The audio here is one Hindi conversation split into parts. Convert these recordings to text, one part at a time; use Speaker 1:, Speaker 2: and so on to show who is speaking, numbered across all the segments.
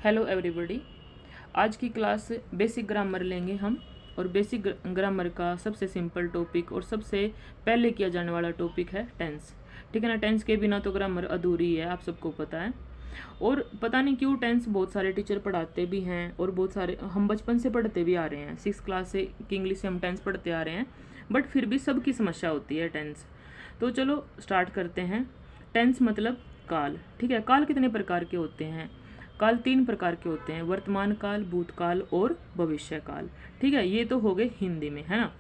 Speaker 1: Hello everybody. आज की क्लास बेसिक ग्रामर लेंगे हम। और बेसिक ग्रामर का सबसे सिंपल टॉपिक और सबसे पहले किया जाने वाला टॉपिक है टेंस। ठीक है ना। टेंस के बिना तो ग्रामर अधूरी है, आप सबको पता है। और पता नहीं क्यों टेंस बहुत सारे टीचर पढ़ाते भी हैं और बहुत सारे हम बचपन से पढ़ते भी आ रहे हैं। 6 क्लास से की इंग्लिश से हम टेंस पढ़ते आ रहे हैं, बट फिर भी सबकी समस्या होती है टेंस। तो चलो स्टार्ट करते हैं। टेंस मतलब काल। ठीक है। काल कितने प्रकार के होते हैं? काल 3 प्रकार के होते हैं, वर्तमान काल, भूतकाल और भविष्य काल। ठीक है। ये तो हो गए हिंदी में, है ना।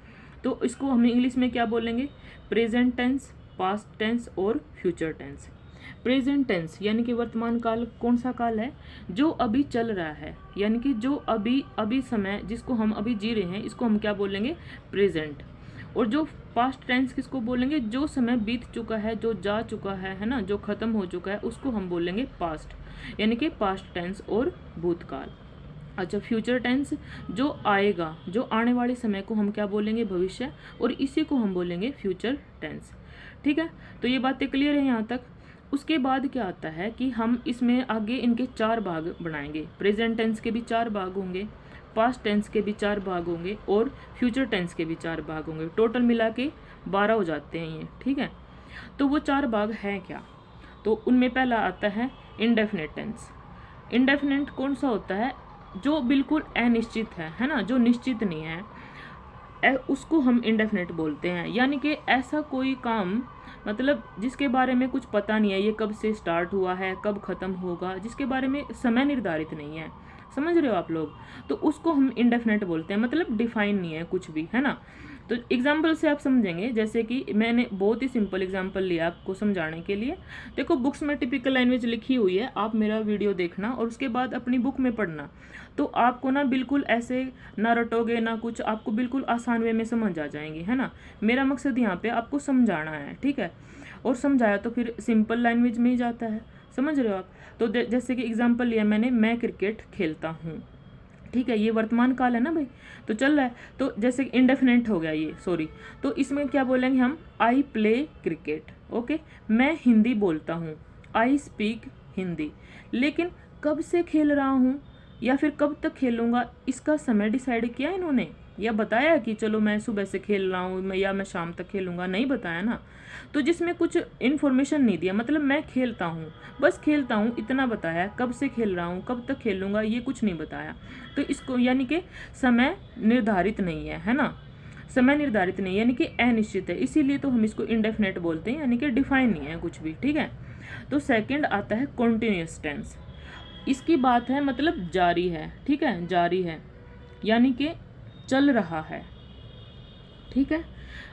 Speaker 1: तो इसको हम इंग्लिश में क्या बोलेंगे? प्रेजेंट टेंस, पास्ट टेंस और फ्यूचर टेंस। प्रेजेंट टेंस यानी कि वर्तमान काल कौन सा काल है? जो अभी चल रहा है, यानी कि जो अभी अभी समय जिसको हम अभी जी रहे हैं, इसको हम क्या बोलेंगे? प्रेजेंट। और जो पास्ट टेंस किसको बोलेंगे? जो समय बीत चुका है, जो जा चुका है ना, जो खत्म हो चुका है, उसको हम बोलेंगे पास्ट, यानी कि पास्ट टेंस और भूतकाल। अच्छा, फ्यूचर टेंस जो आएगा, जो आने वाले समय को हम क्या बोलेंगे? भविष्य। और इसी को हम बोलेंगे फ्यूचर टेंस। ठीक है। तो ये बातें क्लियर है यहाँ तक। उसके बाद क्या आता है कि हम इसमें आगे इनके 4 भाग बनाएंगे। प्रेजेंट टेंस के भी 4 भाग होंगे, पास्ट टेंस के भी 4 भाग होंगे और फ्यूचर टेंस के भी 4 भाग होंगे। टोटल मिला के 12 हो जाते हैं ये। ठीक है। तो वो 4 भाग हैं क्या? तो उनमें पहला आता है इंडेफिनिट टेंस। इंडेफिनिट कौन सा होता है? जो बिल्कुल अनिश्चित है ना, जो निश्चित नहीं है, उसको हम इंडेफिनिट बोलते हैं। यानी कि ऐसा कोई काम, मतलब जिसके बारे में कुछ पता नहीं है, ये कब से स्टार्ट हुआ है, कब खत्म होगा, जिसके बारे में समय निर्धारित नहीं है। समझ रहे हो आप लोग? तो उसको हम इंडेफिनिट बोलते हैं, मतलब डिफाइन नहीं है कुछ भी, है ना। तो एग्जाम्पल से आप समझेंगे। जैसे कि मैंने बहुत ही सिंपल एग्जाम्पल लिया आपको समझाने के लिए। देखो, बुक्स में टिपिकल लैंग्वेज लिखी हुई है, आप मेरा वीडियो देखना और उसके बाद अपनी बुक में पढ़ना। तो आपको ना बिल्कुल ऐसे ना रटोगे ना कुछ, आपको बिल्कुल आसान वे में समझ आ जाएंगे, है ना। मेरा मकसद यहाँ पे आपको समझाना है, ठीक है। और समझाया तो फिर सिंपल लैंग्वेज में ही जाता है, समझ रहे हो आप। तो जैसे कि एग्जाम्पल लिया मैंने, मैं क्रिकेट खेलता हूँ। ठीक है। ये वर्तमान काल है ना भाई, तो चल रहा है। तो जैसे इंडेफिनिट हो गया ये, सॉरी। तो इसमें क्या बोलेंगे हम? I play cricket. ओके। मैं हिंदी बोलता हूँ, आई स्पीक हिंदी। लेकिन कब से खेल रहा हूँ या फिर कब तक खेलूंगा, इसका समय डिसाइड किया इन्होंने? या बताया कि चलो मैं सुबह से खेल रहा हूँ या मैं शाम तक खेलूंगा? नहीं बताया ना। तो जिसमें कुछ इन्फॉर्मेशन नहीं दिया, मतलब मैं खेलता हूँ, बस खेलता हूँ इतना बताया, कब से खेल रहा हूँ, कब तक खेलूंगा, ये कुछ नहीं बताया। तो इसको यानी कि समय निर्धारित नहीं है ना। समय निर्धारित नहीं यानी कि अनिश्चित है, इसीलिए तो हम इसको इंडेफिनिट बोलते हैं, यानी कि डिफाइन नहीं है कुछ भी। ठीक है। तो सेकंड आता है कॉन्टिन्यूअस टेंस। इसकी बात है मतलब जारी है। ठीक है। जारी है यानी कि चल रहा है। ठीक है।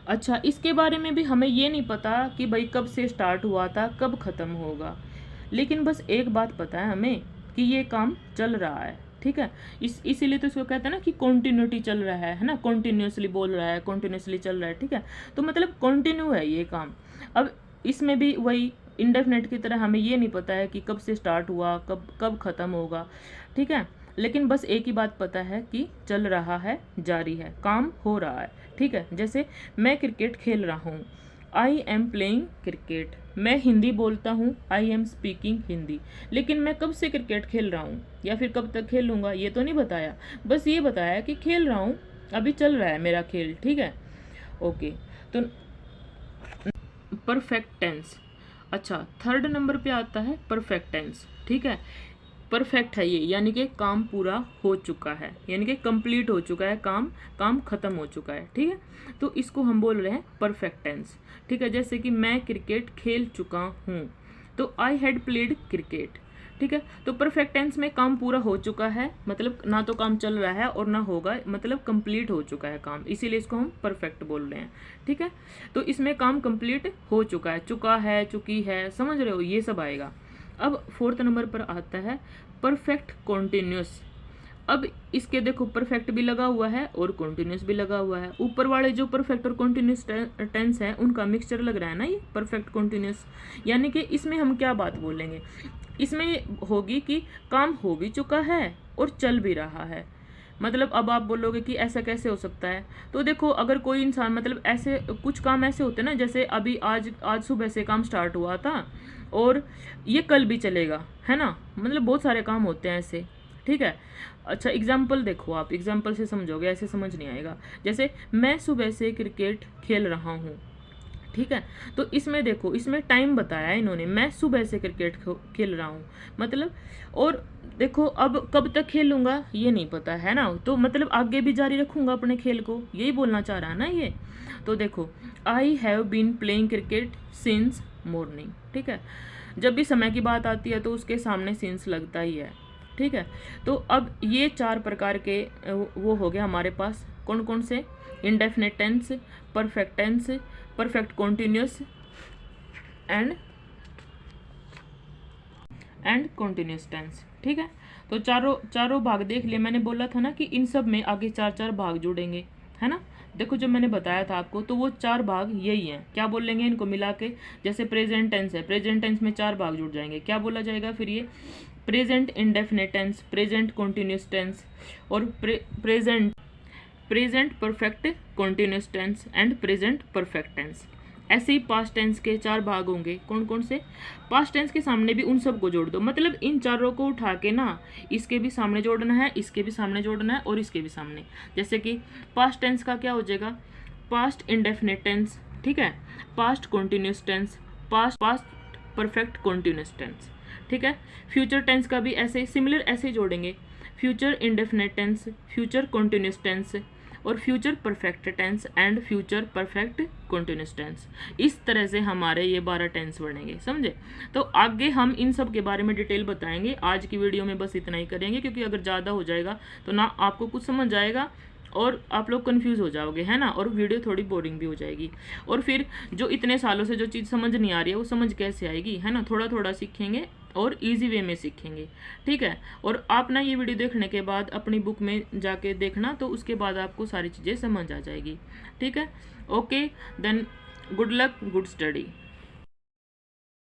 Speaker 1: अच्छा, इसके बारे में भी हमें ये नहीं पता कि भाई कब से स्टार्ट हुआ था, कब खत्म होगा। लेकिन बस एक बात पता है हमें कि ये काम चल रहा है। ठीक है। इसीलिए तो इसको कहते हैं ना कि कॉन्टिन्यूटी चल रहा है ना। कॉन्टिन्यूसली बोल रहा है, कॉन्टिन्यूसली चल रहा है। ठीक है। तो मतलब कॉन्टिन्यू है ये काम। अब इसमें भी वही इंडेफिनिट की तरह हमें ये नहीं पता है कि कब से स्टार्ट हुआ, कब कब खत्म होगा। ठीक है। लेकिन बस एक ही बात पता है कि चल रहा है, जारी है, काम हो रहा है। ठीक है। जैसे मैं क्रिकेट खेल रहा हूँ, आई एम प्लेइंग क्रिकेट। मैं हिंदी बोलता हूँ, आई एम स्पीकिंग हिंदी। लेकिन मैं कब से क्रिकेट खेल रहा हूँ या फिर कब तक खेलूंगा, ये तो नहीं बताया। बस ये बताया कि खेल रहा हूँ, अभी चल रहा है मेरा खेल। ठीक है। ओके। तो परफेक्ट टेंस। अच्छा, थर्ड नंबर पे आता है परफेक्ट टेंस। ठीक है। परफेक्ट है ये, यानी कि काम पूरा हो चुका है, यानी कि कंप्लीट हो चुका है काम, काम खत्म हो चुका है। ठीक है। तो इसको हम बोल रहे हैं परफेक्ट टेंस। ठीक है। जैसे कि मैं क्रिकेट खेल चुका हूँ, तो आई हैड प्लेड क्रिकेट। ठीक है। तो परफेक्ट टेंस में काम पूरा हो चुका है, मतलब ना तो काम चल रहा है और ना होगा, मतलब कंप्लीट हो चुका है काम, इसीलिए इसको हम परफेक्ट बोल रहे हैं। ठीक है। तो इसमें काम कंप्लीट हो चुका है, चुका है, चुकी है, समझ रहे हो, ये सब आएगा। अब फोर्थ नंबर पर आता है परफेक्ट कॉन्टिन्यूस। अब इसके देखो, परफेक्ट भी लगा हुआ है और कॉन्टिन्यूस भी लगा हुआ है। ऊपर वाले जो परफेक्ट और कॉन्टिन्यूस टेंस है उनका मिक्सचर लग रहा है ना ये परफेक्ट कॉन्टिन्यूस। यानी कि इसमें हम क्या बात बोलेंगे? इसमें होगी कि काम हो भी चुका है और चल भी रहा है। मतलब अब आप बोलोगे कि ऐसा कैसे हो सकता है? तो देखो, अगर कोई इंसान, मतलब ऐसे कुछ काम ऐसे होते हैं ना, जैसे अभी आज सुबह से काम स्टार्ट हुआ था और ये कल भी चलेगा, है ना। मतलब बहुत सारे काम होते हैं ऐसे, ठीक है। अच्छा एग्जाम्पल देखो, आप एग्जाम्पल से समझोगे, ऐसे समझ नहीं आएगा। जैसे मैं सुबह से क्रिकेट खेल रहा हूँ, ठीक है। तो इसमें देखो, इसमें टाइम बताया है इन्होंने, मैं सुबह से क्रिकेट खेल रहा हूँ, मतलब, और देखो अब कब तक खेलूंगा ये नहीं पता है ना, तो मतलब आगे भी जारी रखूंगा अपने खेल को, यही बोलना चाह रहा है ना ये। तो देखो, I have been playing cricket since morning, ठीक है। जब भी समय की बात आती है तो उसके सामने सिंस लगता ही है, ठीक है। तो अब ये 4 प्रकार के वो हो गए हमारे पास, कौन कौन से, indefinite tense, perfect tense, perfect continuous and continuous tense, ठीक है। तो चारों भाग देख लिए। मैंने बोला था ना कि इन सब में आगे 4 भाग जुड़ेंगे, है ना। देखो जब मैंने बताया था आपको, तो वो 4 भाग यही हैं। क्या बोलेंगे इनको मिला के, जैसे प्रेजेंट टेंस है, प्रेजेंट टेंस में 4 भाग जुड़ जाएंगे। क्या बोला जाएगा फिर ये, present indefinite tense, present continuous tense और present perfect continuous tense and present perfect tense. ऐसे ही पास्ट टेंस के 4 भाग होंगे, कौन कौन से, पास्ट टेंस के सामने भी उन सब को जोड़ दो, मतलब इन चारों को उठा के ना, इसके भी सामने जोड़ना है, इसके भी सामने जोड़ना है और इसके भी सामने। जैसे कि पास्ट टेंस का क्या हो जाएगा, पास्ट इंडेफिनिट टेंस, ठीक है, past continuous tense, past perfect continuous tense, ठीक है। फ्यूचर टेंस का भी ऐसे सिमिलर ऐसे जोड़ेंगे, future indefinite tense, future continuous tense और future perfect tense and future perfect continuous tense. इस तरह से हमारे ये 12 टेंस बनेंगे, समझे। तो आगे हम इन सब के बारे में डिटेल बताएंगे। आज की वीडियो में बस इतना ही करेंगे, क्योंकि अगर ज़्यादा हो जाएगा तो ना आपको कुछ समझ आएगा और आप लोग कंफ्यूज हो जाओगे, है ना, और वीडियो थोड़ी बोरिंग भी हो जाएगी। और फिर जो इतने सालों से जो चीज़ समझ नहीं आ रही है वो समझ कैसे आएगी, है ना। थोड़ा थोड़ा सीखेंगे और इजी वे में सीखेंगे, ठीक है। और आप ना ये वीडियो देखने के बाद अपनी बुक में जाके देखना, तो उसके बाद आपको सारी चीज़ें समझ आ जाएगी, ठीक है। Okay then, good luck, good study.